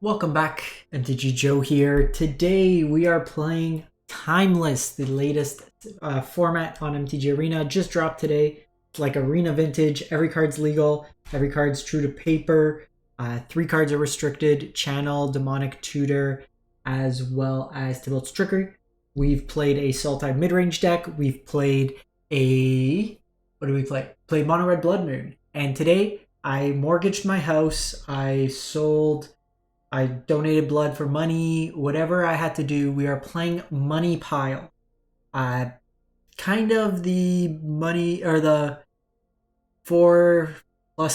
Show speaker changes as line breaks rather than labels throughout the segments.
Welcome back, MTG Joe here. Today we are playing Timeless, the latest format on MTG Arena. Just dropped today. It's like Arena Vintage. Every card's legal. Every card's true to paper. 3 cards are restricted. Channel, Demonic Tutor, as well as Tibalt's Trickery. We've played a Sultai midrange deck. We've played a... What did we play? Played Mono Red Blood Moon. And today I mortgaged my house. I donated blood for money, whatever I had to do. We are playing Money Pile. Kind of the money, or the 4+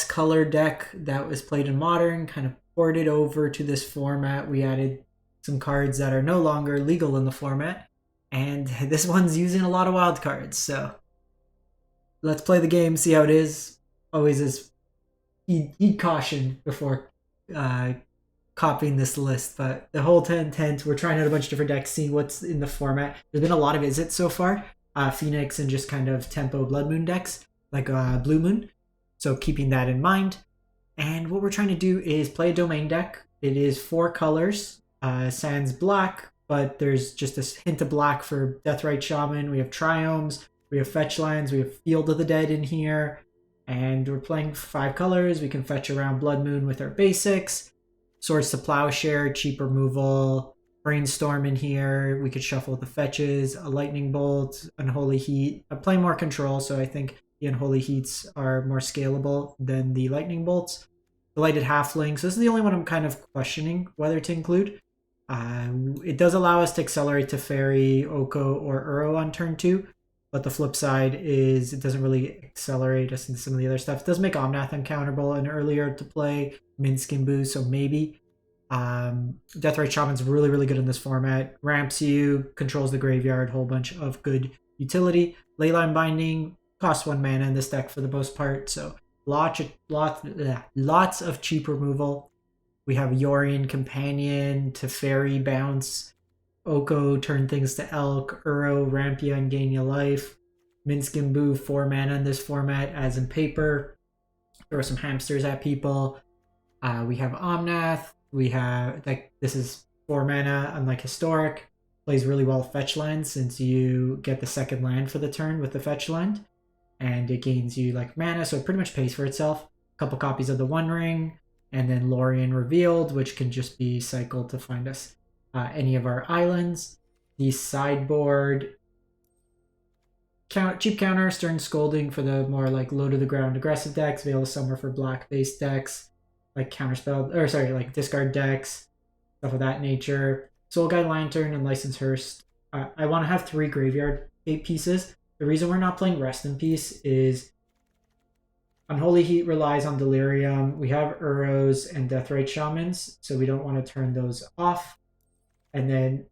color deck that was played in Modern, kind of ported over to this format. We added some cards that are no longer legal in the format. And this one's using a lot of wild cards, so let's play the game, see how it is. Always is heed caution before copying this list, but the whole intent, we're trying out a bunch of different decks, seeing what's in the format. There's been a lot of visits so far, Phoenix and just kind of tempo Blood Moon decks, like Blue Moon, so keeping that in mind. And what we're trying to do is play a domain deck. It is 4 colors, sans black, but there's just a hint of black for Deathrite Shaman. We have Triomes, we have Fetch Lands, we have Field of the Dead in here, and we're playing 5 colors. We can fetch around Blood Moon with our basics. Swords to Plowshare, cheap removal, Brainstorm in here. We could shuffle the fetches, a Lightning Bolt, Unholy Heat. I play more control, so I think the Unholy Heats are more scalable than the Lightning Bolts. Delighted Halfling, so this is the only one I'm kind of questioning whether to include. It does allow us to accelerate Teferi, Oko, or Uro on turn 2, but the flip side is it doesn't really accelerate us into some of the other stuff. It does make Omnath uncounterable and earlier to play, Minsc and Boo, so maybe. Deathrite Shaman's really, really good in this format. Ramps you, controls the graveyard, whole bunch of good utility. Leyline Binding costs 1 mana in this deck for the most part, so lots of cheap removal. We have Yorion Companion, Teferi Bounce, Oko turn things to Elk, Uro ramp you and gain you life. Minsc and Boo 4 mana in this format, as in paper. Throw some hamsters at people. We have Omnath. We have, like, this is 4 mana, unlike Historic. Plays really well with Fetch Land since you get the second land for the turn with the Fetch Land. And it gains you, like, mana, so it pretty much pays for itself. A couple copies of the One Ring. And then Lórien Revealed, which can just be cycled to find us any of our islands. The sideboard, cheap counter, Stern Scolding for the more like low to the ground aggressive decks. Veil of Summer for black based decks, like Counterspell, or sorry, like discard decks, stuff of that nature. Soul Guide Lantern and License Hearst. I want to have 3 graveyard 8 pieces. The reason we're not playing Rest in Peace is Unholy Heat relies on Delirium. We have Uros and Deathrite Shamans, so we don't want to turn those off. And then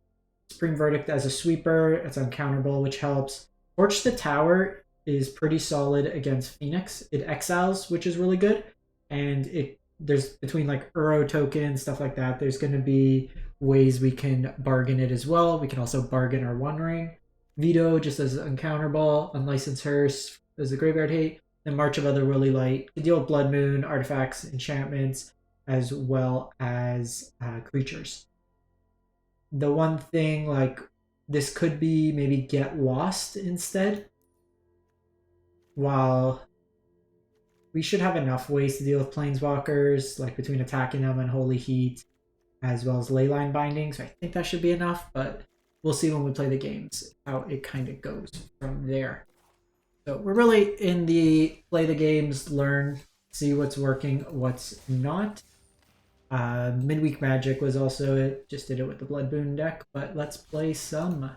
Supreme Verdict as a sweeper, it's uncounterable, which helps. Torch the Tower is pretty solid against Phoenix. It exiles, which is really good. And there's between like Uro token, stuff like that, there's going to be ways we can bargain it as well. We can also bargain our One Ring. Veto just as uncounterable. Unlicensed Hearse as a graveyard hate. And March of Other Willy Light. You deal with Blood Moon, artifacts, enchantments, as well as creatures. The one thing, like, this could be maybe Get Lost instead. While we should have enough ways to deal with Planeswalkers, like between attacking them and Holy Heat, as well as Leyline Binding, so I think that should be enough, but we'll see when we play the games how it kind of goes from there. So we're really in the play the games, learn, see what's working, what's not. Midweek Magic was also it, just did it with the Blood Moon deck, but let's play some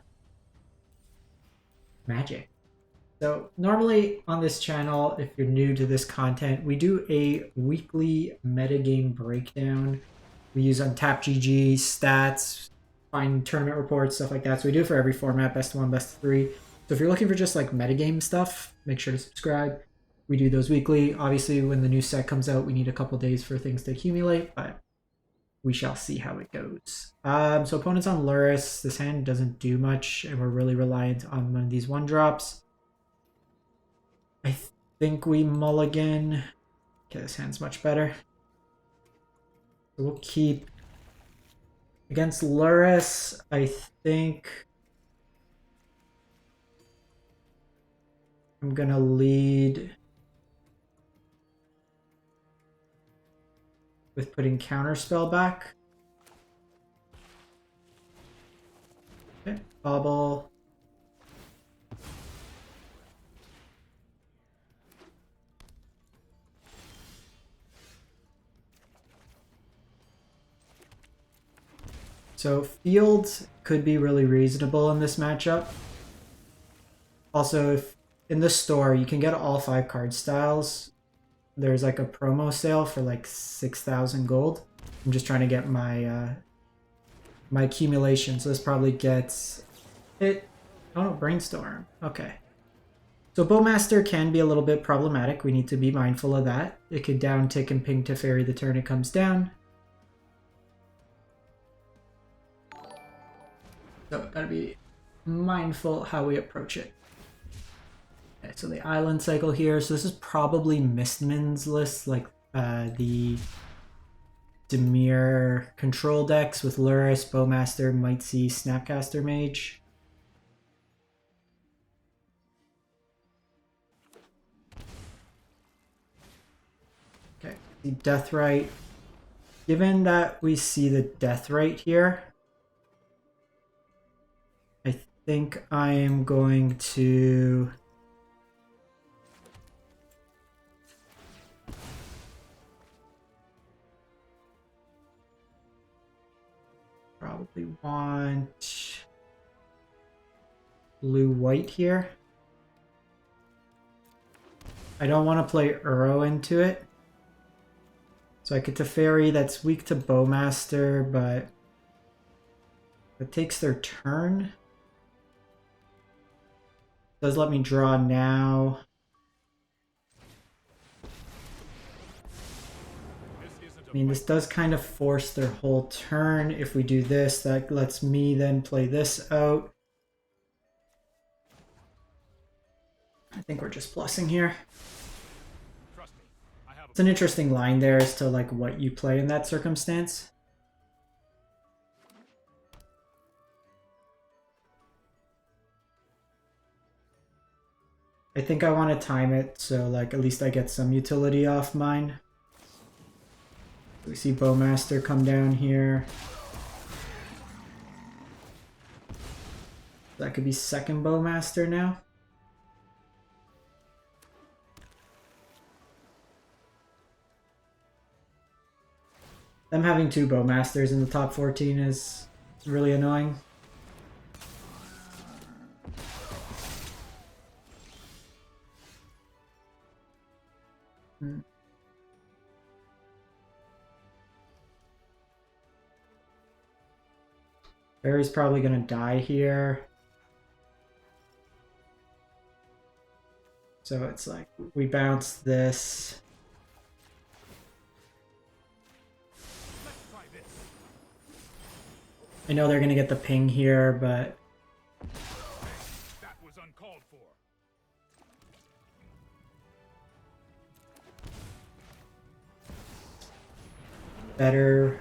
Magic. So normally on this channel, if you're new to this content, we do a weekly metagame breakdown. We use Untapped GG, stats, find tournament reports, stuff like that. So we do it for every format, best of 1, best of 3. So if you're looking for just like metagame stuff, make sure to subscribe. We do those weekly. Obviously, when the new set comes out, we need a couple days for things to accumulate, but we shall see how it goes. So opponents on Luris, this hand doesn't do much, and we're really reliant on one of these 1-drops. I think we mulligan. Okay, this hand's much better. So we'll keep Against Luris, I think I'm gonna lead with putting Counterspell back. Okay, bobble. So fields could be really reasonable in this matchup. Also, if in the store you can get all 5 card styles. There's like a promo sale for like 6,000 gold. I'm just trying to get my my accumulation. So this probably gets it. Oh no, Brainstorm. Okay. So Bowmaster can be a little bit problematic. We need to be mindful of that. It could down tick and ping Teferi the turn it comes down. So gotta be mindful how we approach it. Okay, so the island cycle here. So this is probably Mistman's list, like the Dimir control decks with Luris, Bowmaster, Might See, Snapcaster Mage. Okay, the Deathrite. Given that we see the Deathrite here, I think I am going to probably want blue-white here. I don't want to play Uro into it. So I could Teferi, that's weak to Bowmaster, but it takes their turn. Does let me draw now. I mean, this does kind of force their whole turn. If we do this, that lets me then play this out. I think we're just plussing here. It's an interesting line there as to like what you play in that circumstance. I think I want to time it so like at least I get some utility off mine. We see Bowmaster come down here. That could be second Bowmaster now. Them having 2 Bowmasters in the top 14 is really annoying. Barry's probably gonna die here. So it's like, we bounce this. I know they're gonna get the ping here, but
that was uncalled for.
better.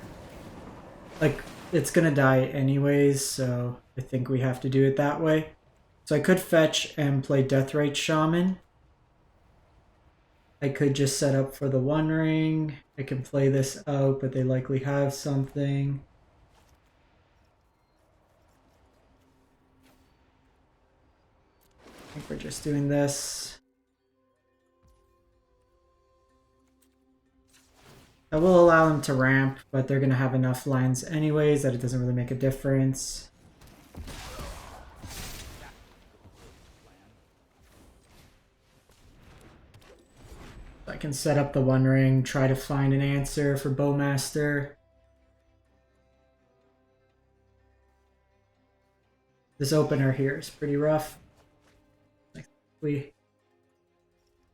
Like, it's gonna die anyways, so I think we have to do it that way. So I could fetch and play Deathrite Shaman. I could just set up for the One Ring. I can play this out, but they likely have something. I think we're just doing this. That will allow them to ramp, but they're going to have enough lands anyways that it doesn't really make a difference. I can set up the One Ring, try to find an answer for Bowmaster. This opener here is pretty rough.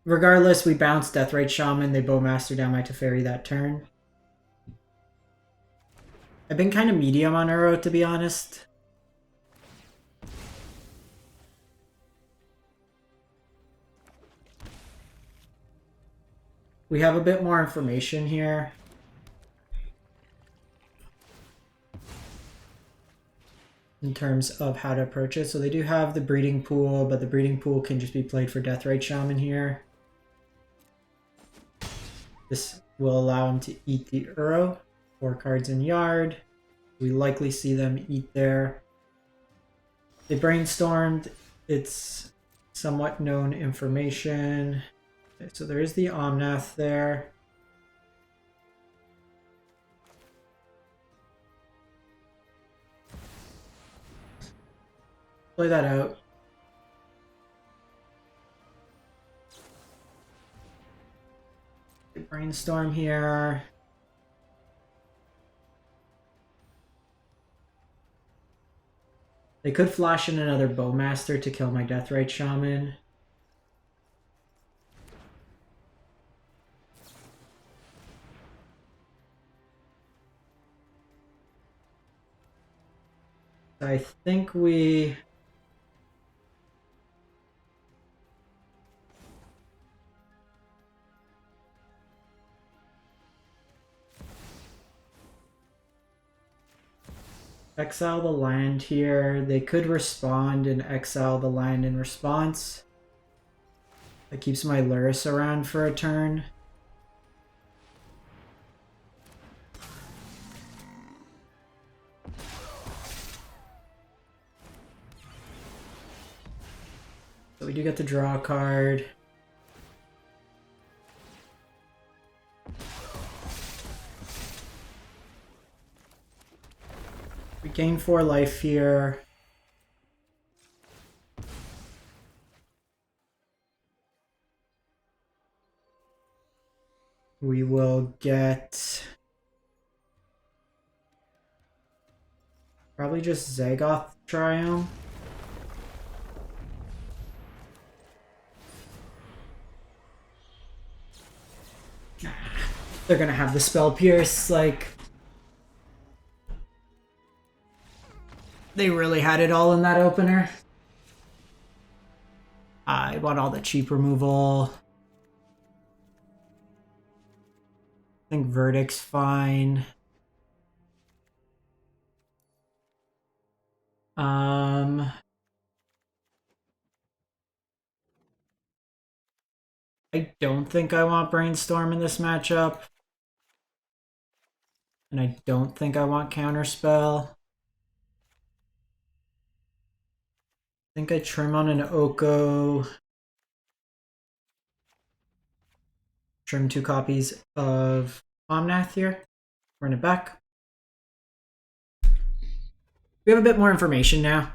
Regardless, we bounce Deathrite Shaman, they Bowmaster down my Teferi that turn. I've been kind of medium on Uro, to be honest. We have a bit more information here. in terms of how to approach it. So they do have the breeding pool, but the breeding pool can just be played for Deathrite Shaman here. This will allow him to eat the Uro. 4 cards in yard. We likely see them eat there. They brainstormed. It's somewhat known information. Okay, so there is the Omnath there. Play that out. Brainstorm here. They could flash in another Bowmaster to kill my Deathrite Shaman. I think we... exile the land here. They could respond and exile the land in response. That keeps my Luris around for a turn. So we do get to draw a card. We gain 4 life here. We will get probably just Zagoth Triumph. They're gonna have the Spell Pierce, like... They really had it all in that opener. I want all the cheap removal. I think Verdict's fine. I don't think I want Brainstorm in this matchup. And I don't think I want Counterspell. I think I trim on an Oko. Trim 2 copies of Omnath here. Run it back. We have a bit more information now.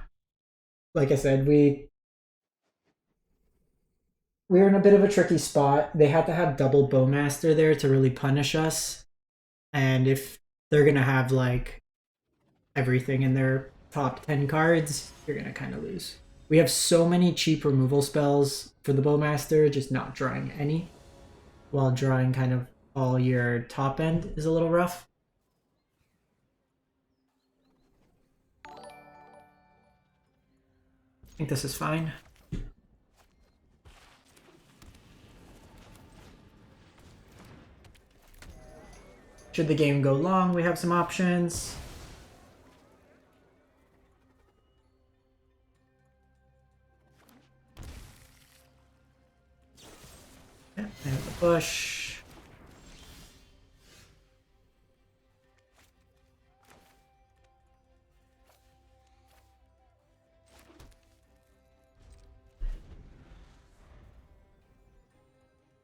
Like I said, we're in a bit of a tricky spot. They had to have double Bowmaster there to really punish us. And if they're going to have like everything in their top 10 cards, you're going to kind of lose. We have so many cheap removal spells for the Bowmaster, just not drawing any. While drawing kind of all your top end is a little rough. I think this is fine. Should the game go long, we have some options. Yeah, I have the bush.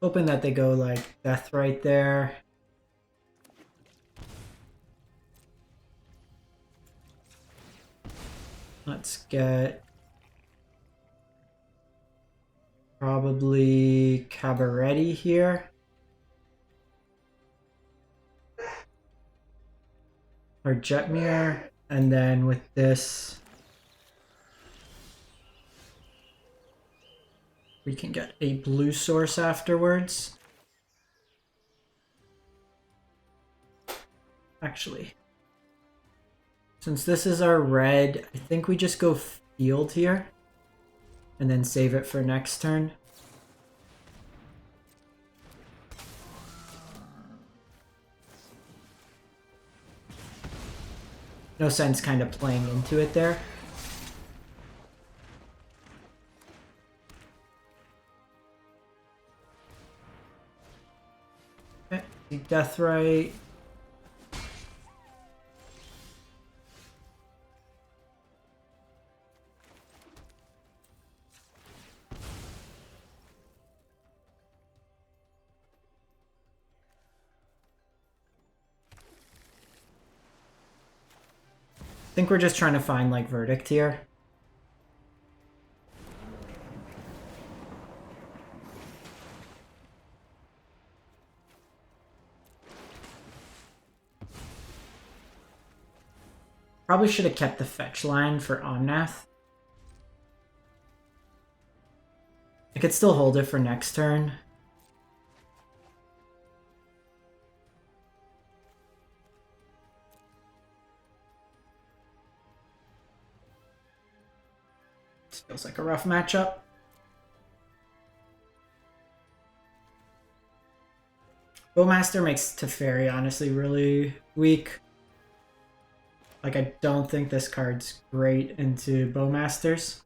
Hoping that they go like Deathrite there. Let's get probably Cabaretti here. Or Jetmir. And then with this, we can get a blue source afterwards. Actually, since this is our red, I think we just go field here and then save it for next turn. No sense kind of playing into it there. Deathrite. I think we're just trying to find like Verdict here. Probably should have kept the fetch line for Omnath. I could still hold it for next turn. This feels like a rough matchup. Bowmaster makes Teferi honestly really weak. Like, I don't think this card's great into Bowmasters.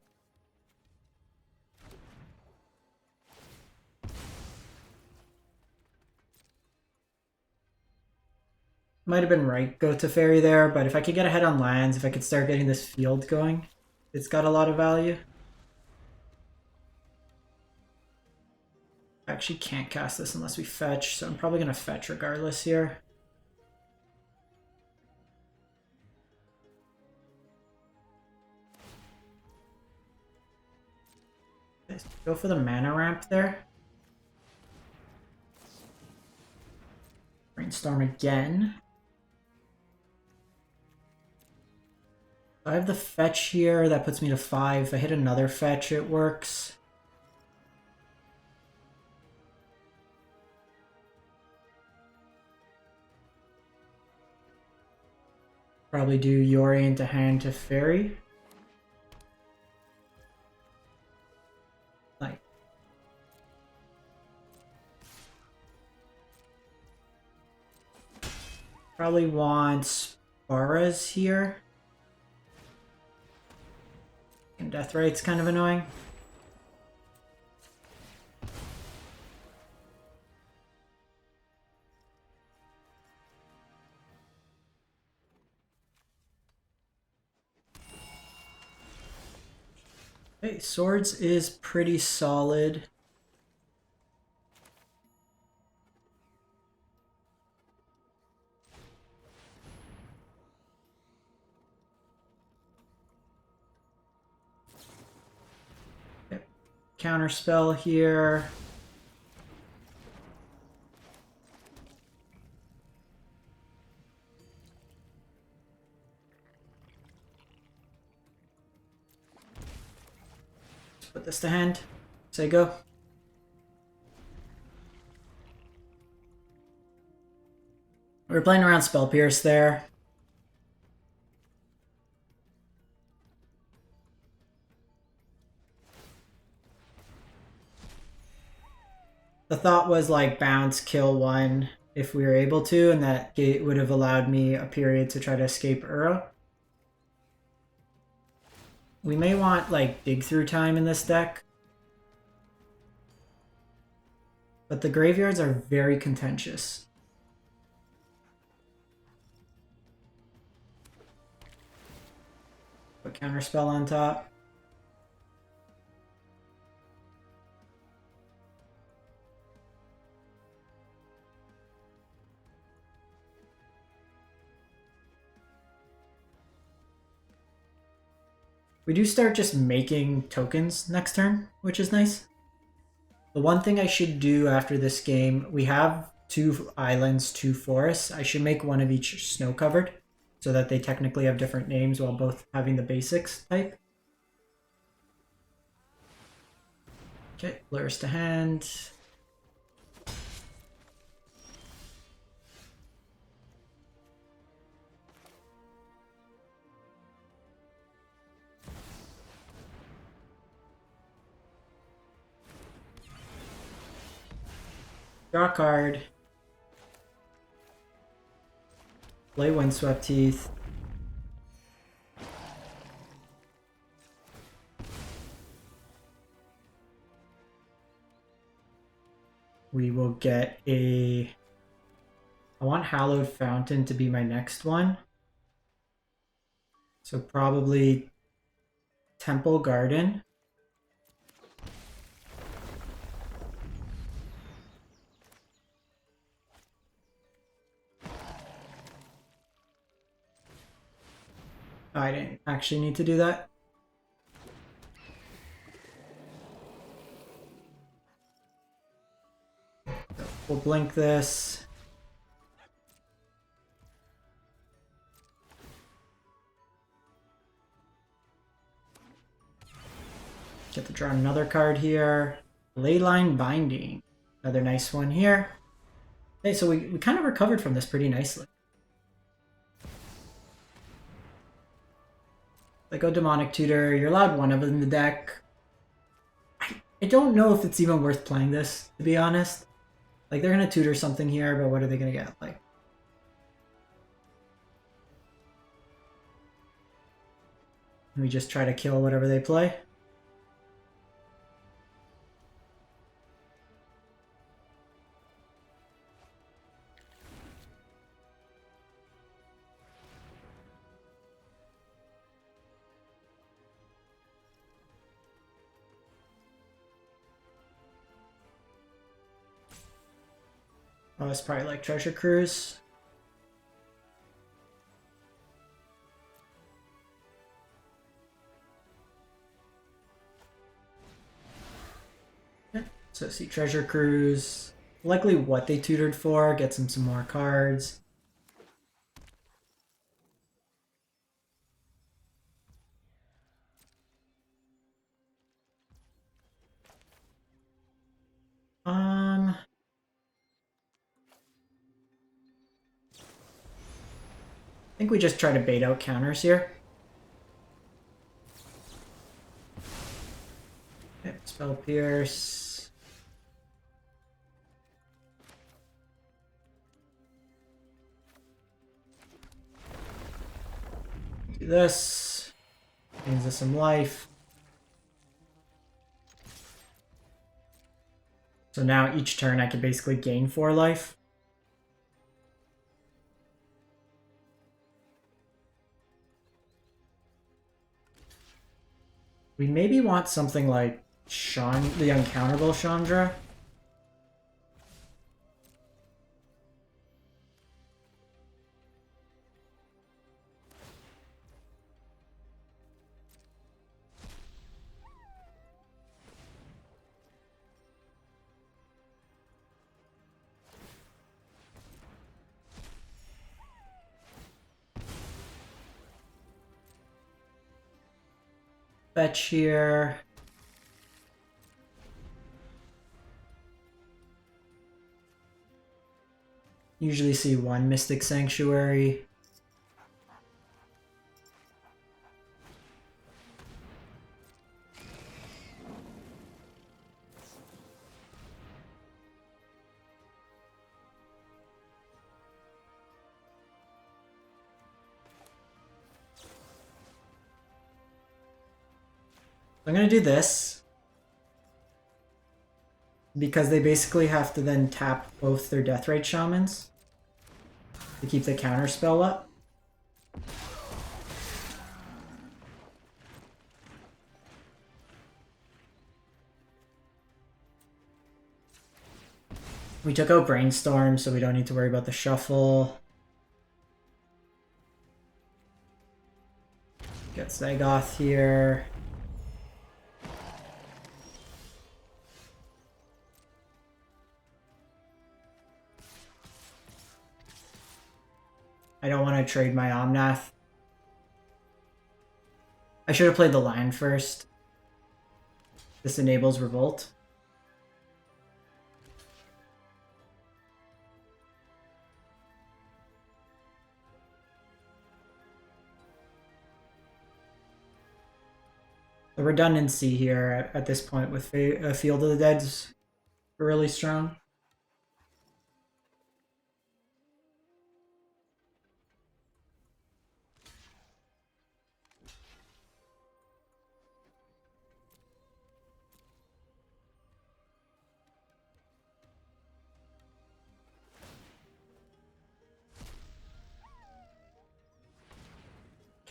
Might have been right, go Teferi there, but if I could get ahead on lands, if I could start getting this field going, it's got a lot of value. I actually can't cast this unless we fetch, so I'm probably going to fetch regardless here. Go for the mana ramp there. Brainstorm again. I have the fetch here, that puts me to 5. If I hit another fetch, it works. Probably do Yorion to hand Teferi. Like, probably want Sparas here. And Deathrite's kind of annoying. Okay, Swords is pretty solid. Okay. Counterspell here. Put this to hand. Say go. We're playing around Spell Pierce there. The thought was like bounce, kill one if we were able to, and that gate would have allowed me a period to try to escape Uro. We may want like dig through time in this deck. But the graveyards are very contentious. Put Counterspell on top. We do start just making tokens next turn, which is nice. The one thing I should do after this game, we have 2 islands, 2 forests. I should make one of each snow covered so that they technically have different names while both having the basics type. Okay, Luris to hand. Draw a card. Play Windswept Teeth. We will get a I want Hallowed Fountain to be my next one. So probably Temple Garden. I didn't actually need to do that. So we'll blink this. Get to draw another card here. Leyline Binding. Another nice one here. Okay, so we kind of recovered from this pretty nicely. They go Demonic Tutor. You're allowed one of them in the deck. I don't know if it's even worth playing this, to be honest. Like, they're going to tutor something here, but what are they going to get? Like, we just try to kill whatever they play. Oh, it's probably like Treasure Cruise. Yeah. So see Treasure Cruise. Likely what they tutored for. Gets them some more cards. I think we just try to bait out counters here. Okay, Spell Pierce. Do this. Gains us some life. So now each turn I can basically gain 4 life. We maybe want something like the Uncounterable Chandra. Fetch here. Usually see one Mystic Sanctuary. I'm going to do this because they basically have to then tap both their Deathrite Shamans to keep the counterspell up. We took out Brainstorm, so we don't need to worry about the shuffle. Get Zagoth here. I don't want to trade my Omnath. I should have played the land first. This enables Revolt. The redundancy here at this point with Field of the Dead is really strong.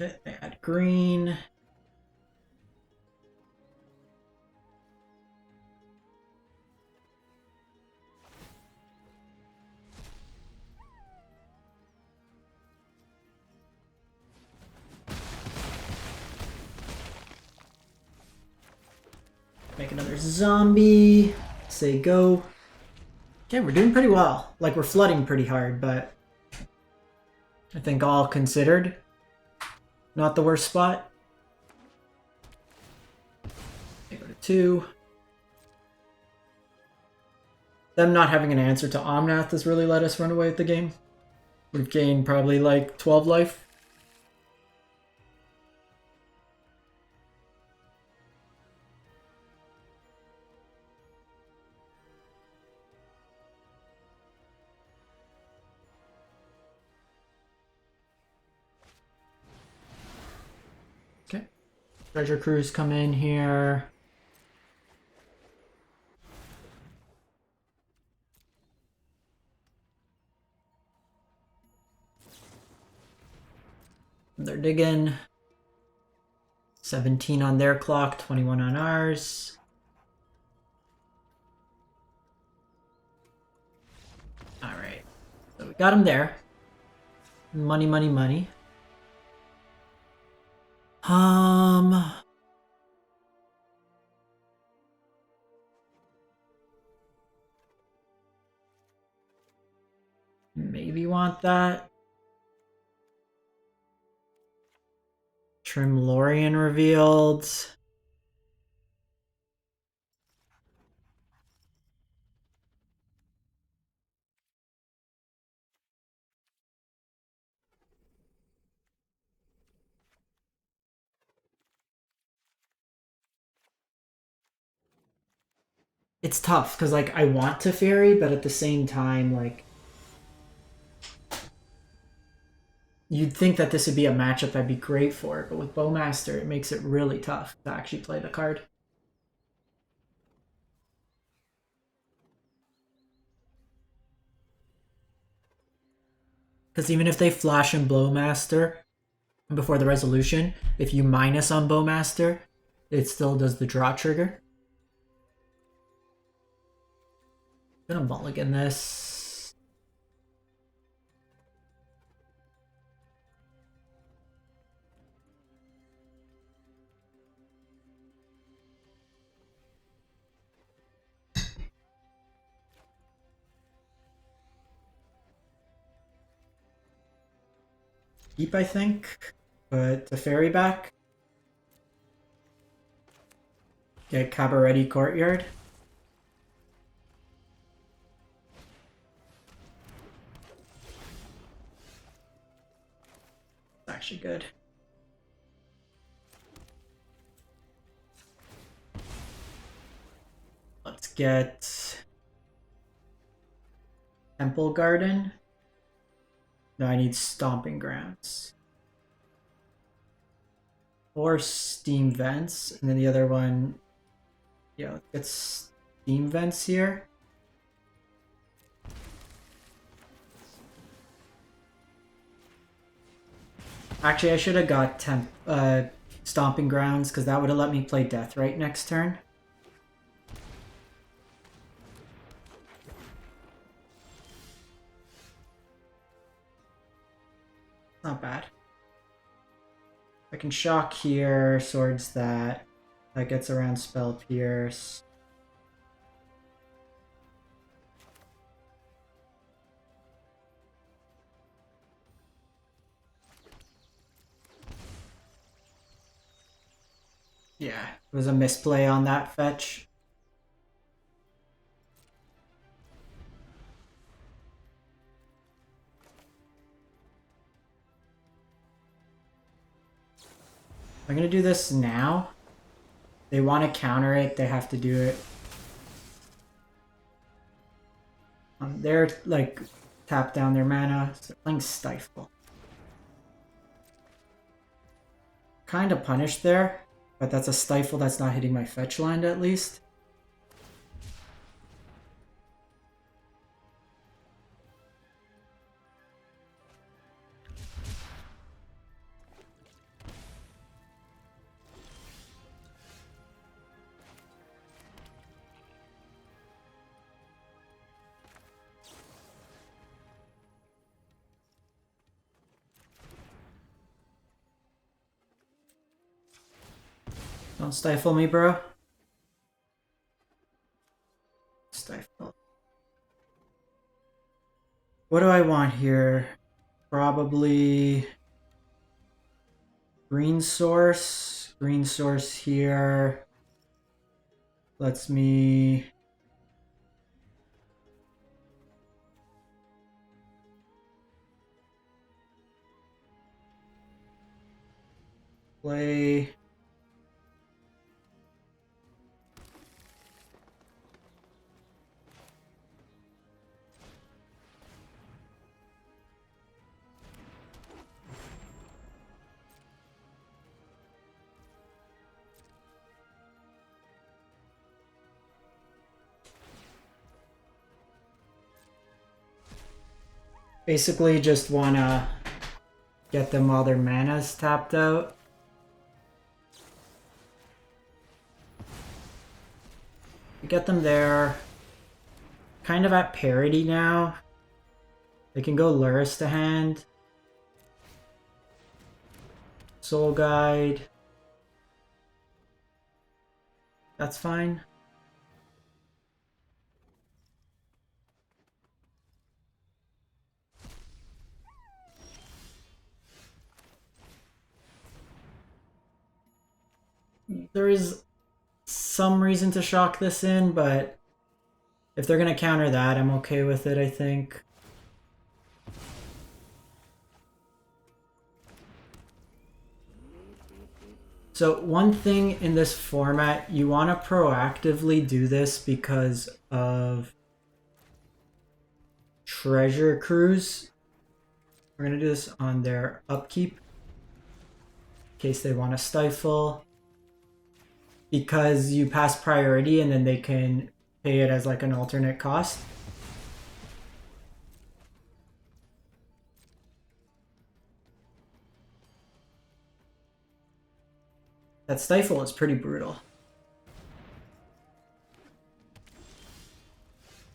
Okay, they add green. Make another zombie. Say go. Okay, we're doing pretty well. Like, we're flooding pretty hard, but I think all considered, not the worst spot. They go to 2. Them not having an answer to Omnath has really let us run away with the game. We've gained probably like 12 life. Okay. Treasure crews come in here. They're digging. 17 on their clock, 21 on ours. Alright. So we got him there. Money, money, money. Maybe want that. Trim Lórien Revealed. It's tough because like I want Teferi, but at the same time, like you'd think that this would be a matchup I'd be great for, but with Bowmaster, it makes it really tough to actually play the card. Because even if they flash in Bowmaster before the resolution, if you minus on Bowmaster, it still does the draw trigger. I'm gonna mulligan this. Keep, I think. Put the ferry back. Get Cabaretti Courtyard. It's actually good. Let's get Temple Garden. No, I need Stomping Grounds. Or Steam Vents. And then the other one, yeah, let's get Steam Vents here. Actually, I should have got Stomping Grounds because that would have let me play Deathrite next turn. Not bad. I can shock here, swords that. That gets around Spell Pierce. Yeah, it was a misplay on that fetch. I'm gonna do this now. They want to counter it, they have to do it. They're like tap down their mana, so they're playing Stifle. Kind of punished there, but that's a Stifle that's not hitting my fetch land at least. Don't stifle me, bro. Stifle. What do I want here? Probably green source. Green source here. Lets me play basically just wanna get them while their mana's tapped out. We get them there. Kind of at parity now. They can go Luris to hand. Soul Guide. That's fine. There is some reason to shock this in, but if they're going to counter that, I'm okay with it, I think. So one thing in this format, you want to proactively do this because of treasure cruise. We're going to do this on their upkeep in case they want to stifle. Because you pass priority and then they can pay it as like an alternate cost. That stifle is pretty brutal.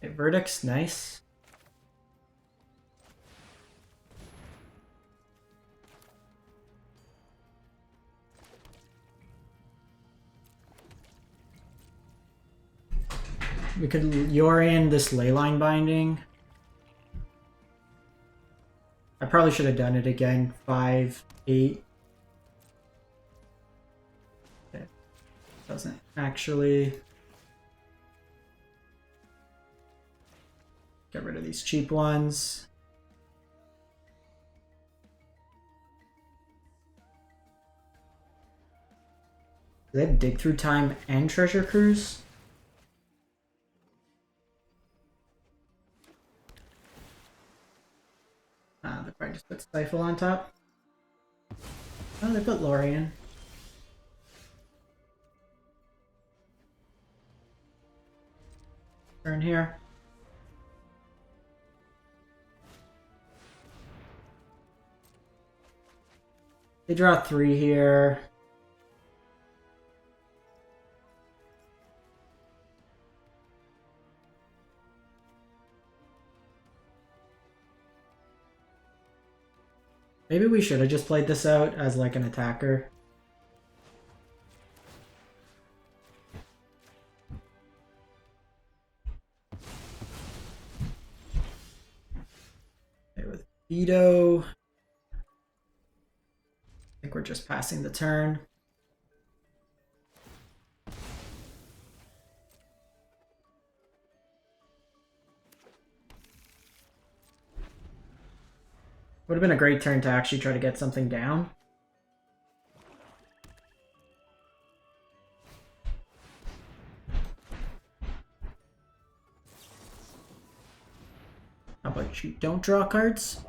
Okay, verdict's nice. We could Yorion this Leyline Binding. I probably should have done it again. 5, 8. Okay. Doesn't actually. Get rid of these cheap ones. Do they have Dig Through Time and Treasure Cruise? They probably just put Stifle on top. Oh, they put Lórien. Turn here. They draw 3 here. Maybe we should have just played this out as like an attacker. Okay, with Veto. I think we're just passing the turn. Would have been a great turn to actually try to get something down. How about you don't draw cards?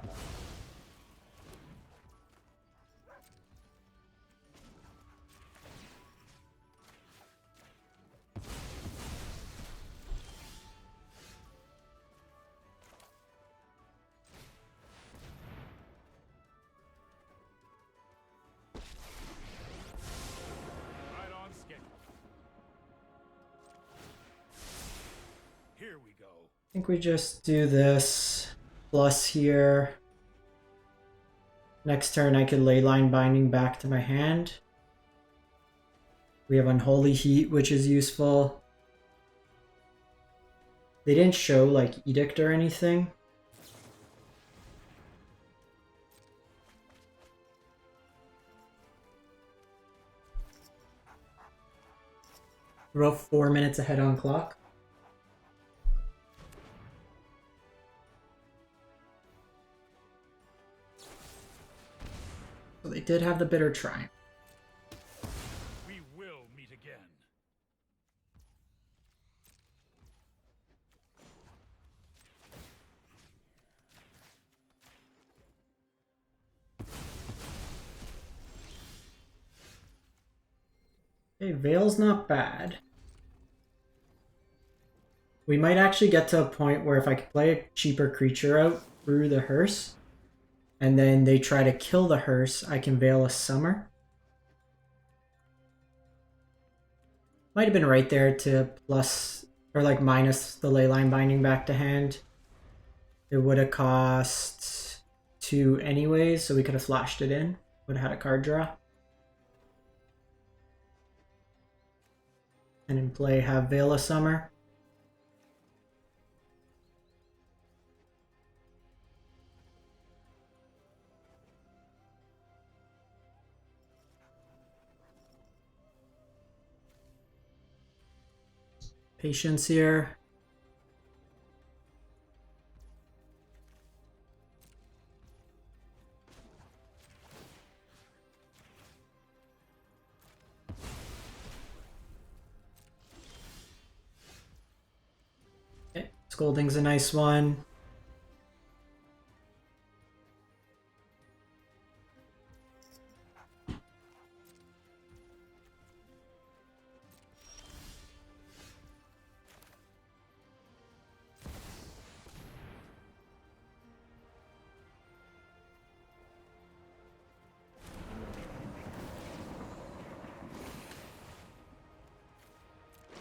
I think we just do this plus here. Next turn I could Leyline Binding back to my hand. We have Unholy Heat, which is useful. They didn't show like Edict or anything. We're about 4 minutes ahead on clock. So they did have the bitter triumph.
We will meet again.
Okay, Veil's not bad. We might actually get to a point where if I could play a cheaper creature out through the hearse, and then they try to kill the hearse, I can Veil a Summer. Might have been right there to plus, or like minus the Leyline Binding back to hand. It would have cost 2 anyways, so we could have flashed it in. Would have had a card draw. And in play have Veil of Summer. Patience here. Okay, Scolding's a nice one.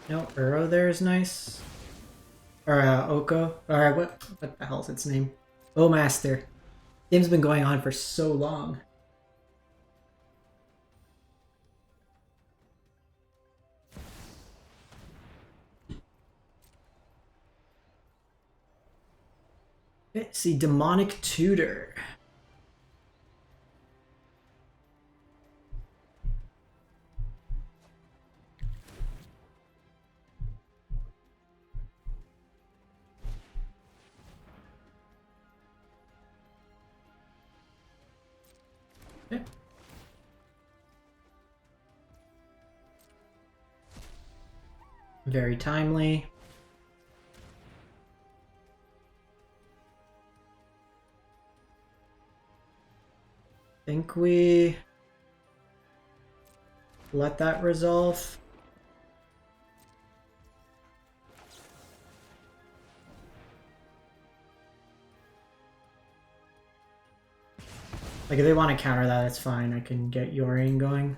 No, Uro there is nice. Or Oko. Or what the hell's its name? Oh, Master. Game's been going on for so long. Okay, see Demonic Tutor. Okay. Very timely. Think we let that resolve. Like if they want to counter that, it's fine. I can get Yorion going.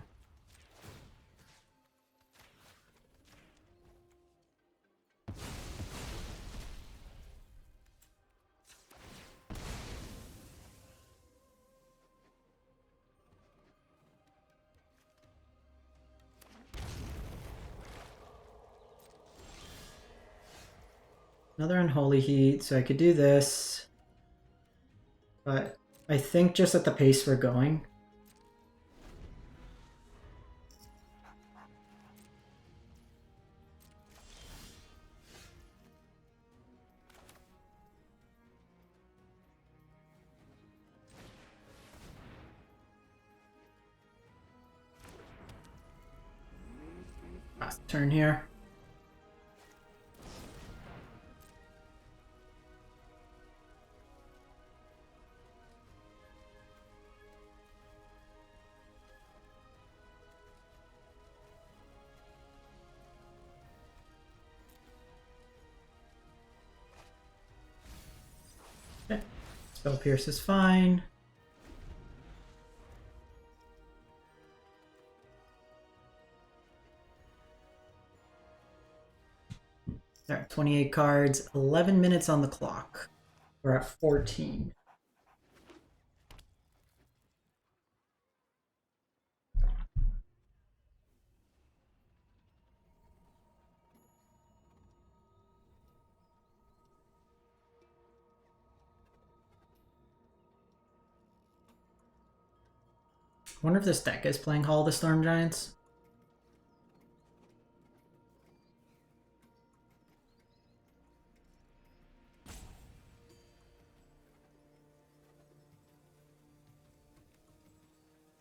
Another Unholy Heat, so I could do this. But I think just at the pace we're going. Last turn here. Okay. Spell Pierce is fine. All right, 28 cards, 11 minutes on the clock. We're at 14. I wonder if this deck is playing Hall of the Storm Giants.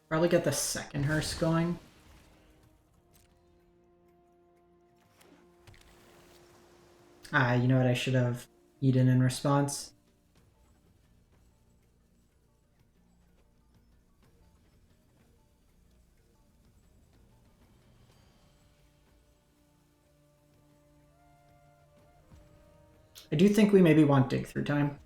Probably get the second hearse going. You know what? I should have eaten in response. I do think we maybe want dig through time.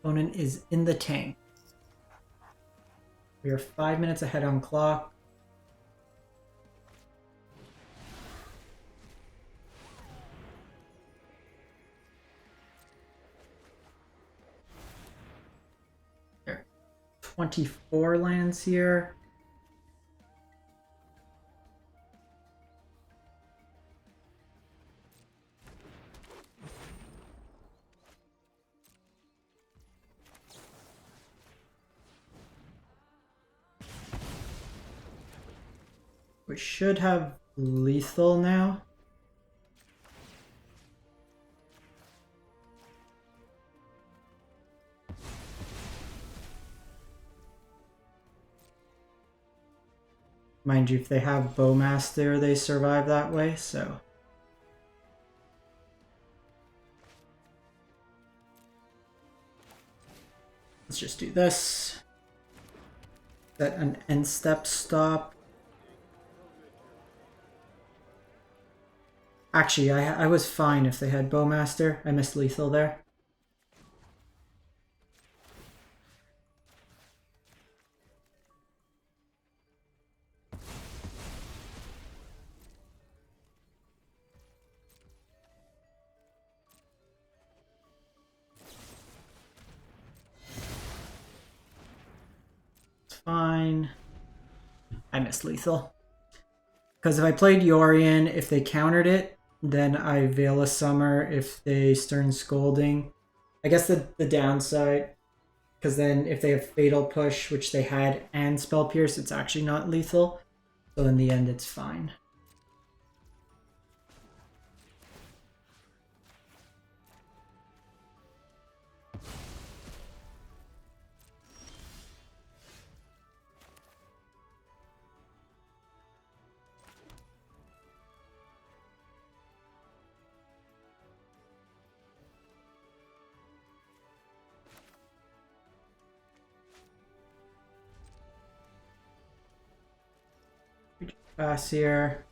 Opponent is in the tank. We are 5 minutes ahead on clock. There are 24 lands here. We should have lethal now. Mind you, if they have Bowmaster, they survive that way, so. Let's just do this. Set an end step stop. Actually, I was fine if they had Bowmaster. I missed lethal there. It's fine. I missed lethal. Because if I played Yorion, if they countered it, then I Veil a Summer if they Stern Scolding. I guess the downside, because then if they have Fatal Push, which they had, and Spell Pierce, it's actually not lethal. So in the end, it's fine. Pass here.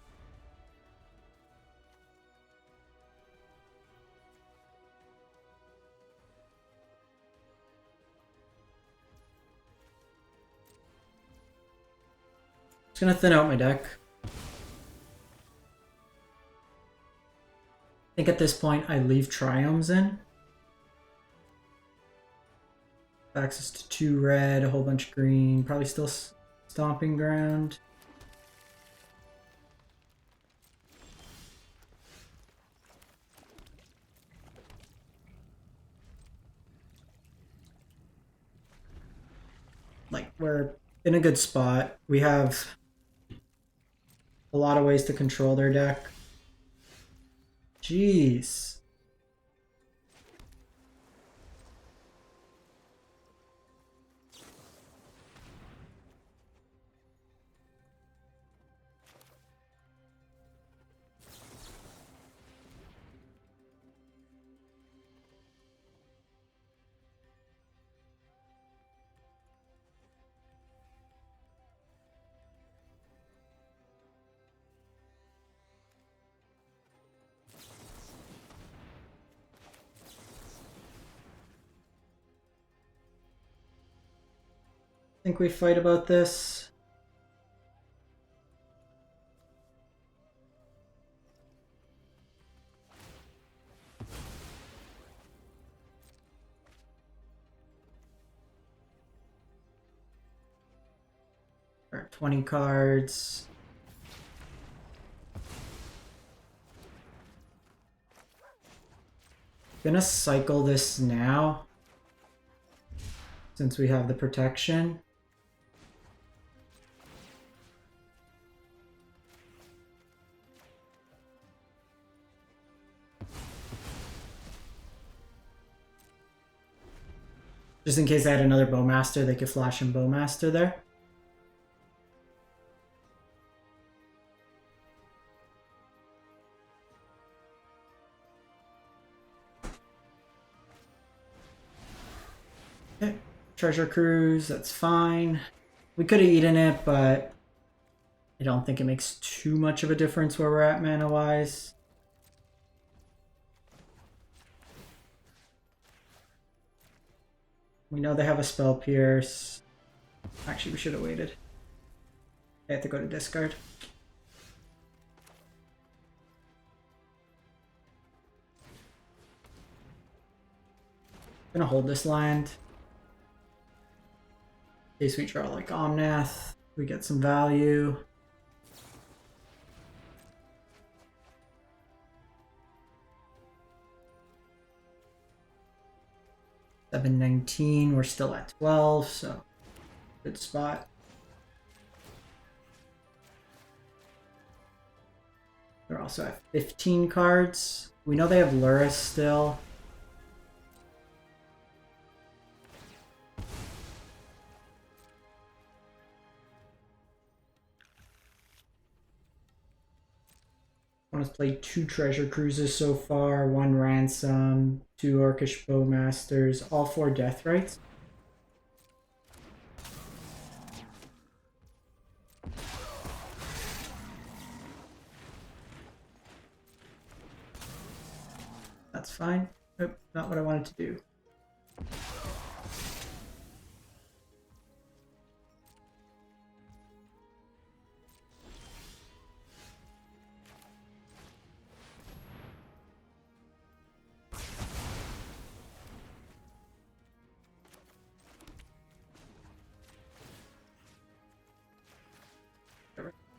Just gonna thin out my deck. I think at this point I leave Triomes in. Access to 2 red, a whole bunch of green, probably still Stomping Ground. Like, we're in a good spot. We have a lot of ways to control their deck. Jeez. Think we fight about this. We're at 20 cards. Gonna cycle this now, since we have the protection. Just in case I had another Bowmaster, they could flash and Bowmaster there. Okay, Treasure Cruise, that's fine. We could have eaten it, but I don't think it makes too much of a difference where we're at mana-wise. We know they have a Spell Pierce. Actually, we should have waited. I have to go to discard. Gonna hold this land. In case we draw like Omnath, we get some value. $7.19, we're still at 12, so good spot. They're also at 15 cards. We know they have Luris still. Has played 2 Treasure Cruises so far, 1 Ransom, 2 Orcish Bowmasters, all 4 Deathrites. That's fine. Nope, not what I wanted to do.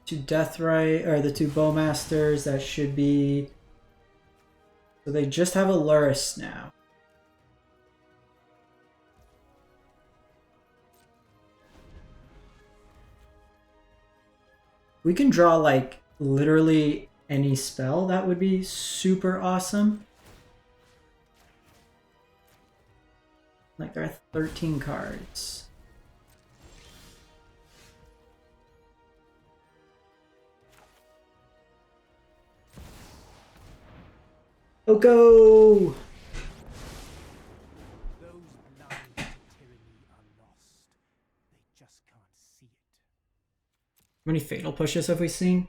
Two Deathrite, or the 2 Bowmasters, that should be... So they just have a Luris now. We can draw like literally any spell, that would be super awesome. Like there are 13 cards. Oko!
Those blind to tyranny are lost. They just can't see it.
How many Fatal Pushes have we seen?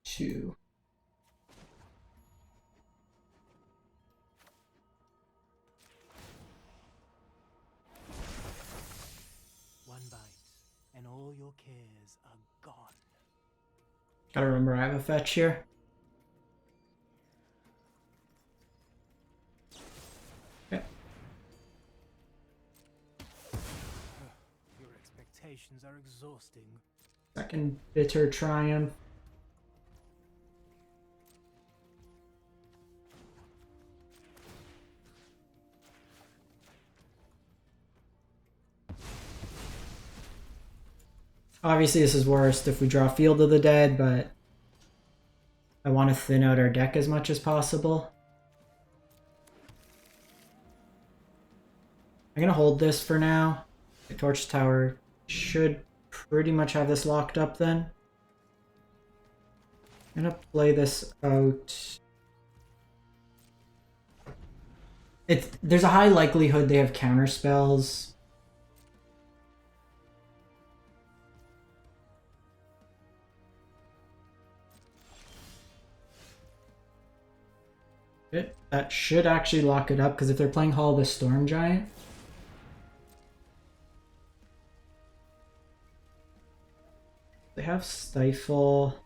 2.
One bite, and all your cares are gone.
Gotta remember I have a fetch here.
Your expectations are exhausting.
Second Bitter Triumph. Obviously this is worst if we draw Field of the Dead, but I want to thin out our deck as much as possible. I'm gonna hold this for now. The Torch Tower should pretty much have this locked up then. I'm gonna play this out. There's a high likelihood they have counter spells. That should actually lock it up, because if they're playing Hall of the Storm Giant, they have Stifle.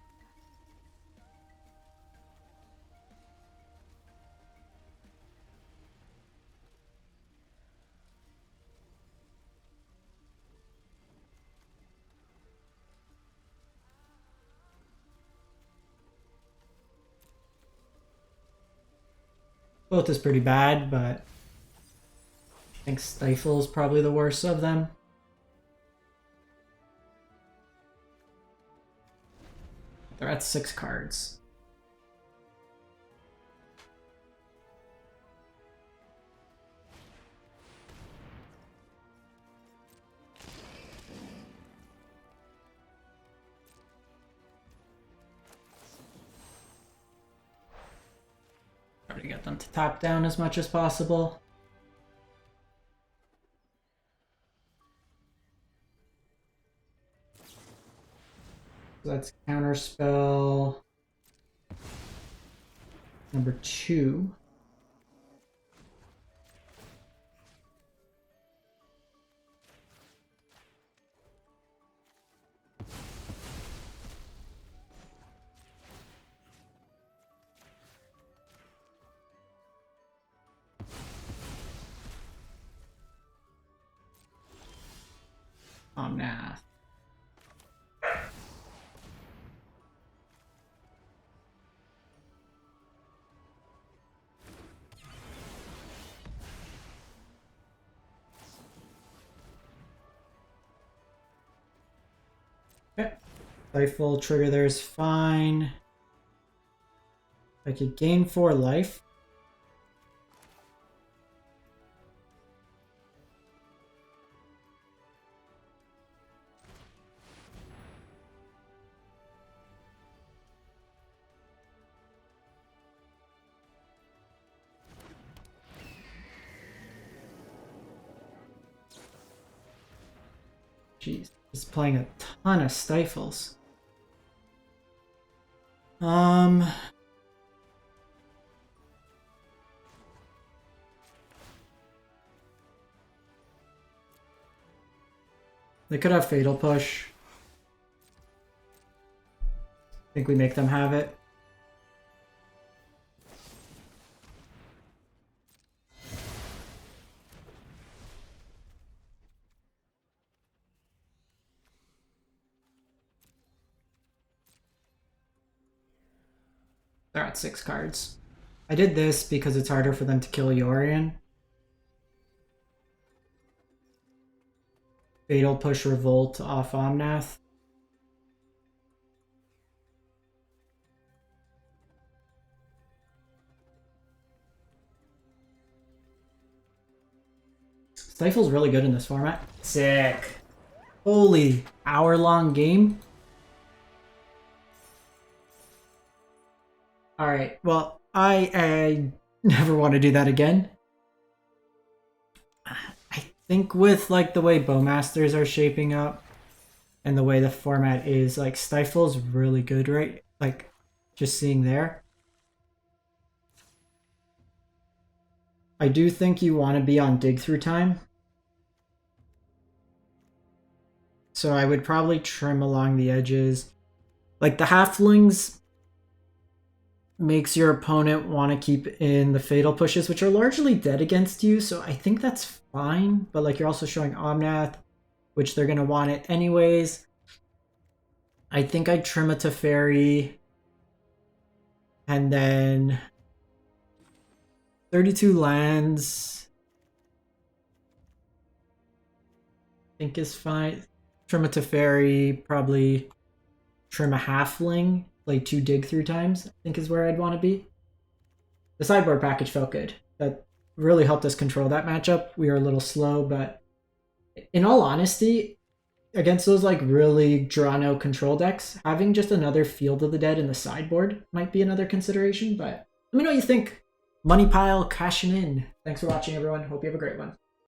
Both is pretty bad, but I think Stifle is probably the worst of them. They're at 6 cards. Try to get them to tap down as much as possible. So that's Counterspell number 2. Omnath. Okay. Stifle trigger there is fine. I could gain 4 life. Jeez, he's playing a ton of Stifles. They could have Fatal Push. I think we make them have it. They're at 6 cards. I did this because it's harder for them to kill Yorion. Fatal Push Revolt off Omnath. Stifle's really good in this format. Sick. Holy, hour-long game. Alright, well, I never want to do that again. I think with like the way Bowmasters are shaping up and the way the format is, like Stifle's really good, right? Like just seeing there. I do think you want to be on dig through time. So I would probably trim along the edges. Like the halflings makes your opponent want to keep in the fatal pushes, which are largely dead against you, so I think that's fine. But like you're also showing Omnath, which they're going to want it anyways. I think I'd trim a Teferi. And then 32 lands I think is fine. Trim a Teferi, probably trim a halfling, play 2 dig through times, I think is where I'd want to be. The sideboard package felt good. That really helped us control that matchup. We were a little slow, but in all honesty, against those like really drawn out control decks, having just another Field of the Dead in the sideboard might be another consideration, but let me know what you think. Money pile cashing in. Thanks for watching, everyone. Hope you have a great one.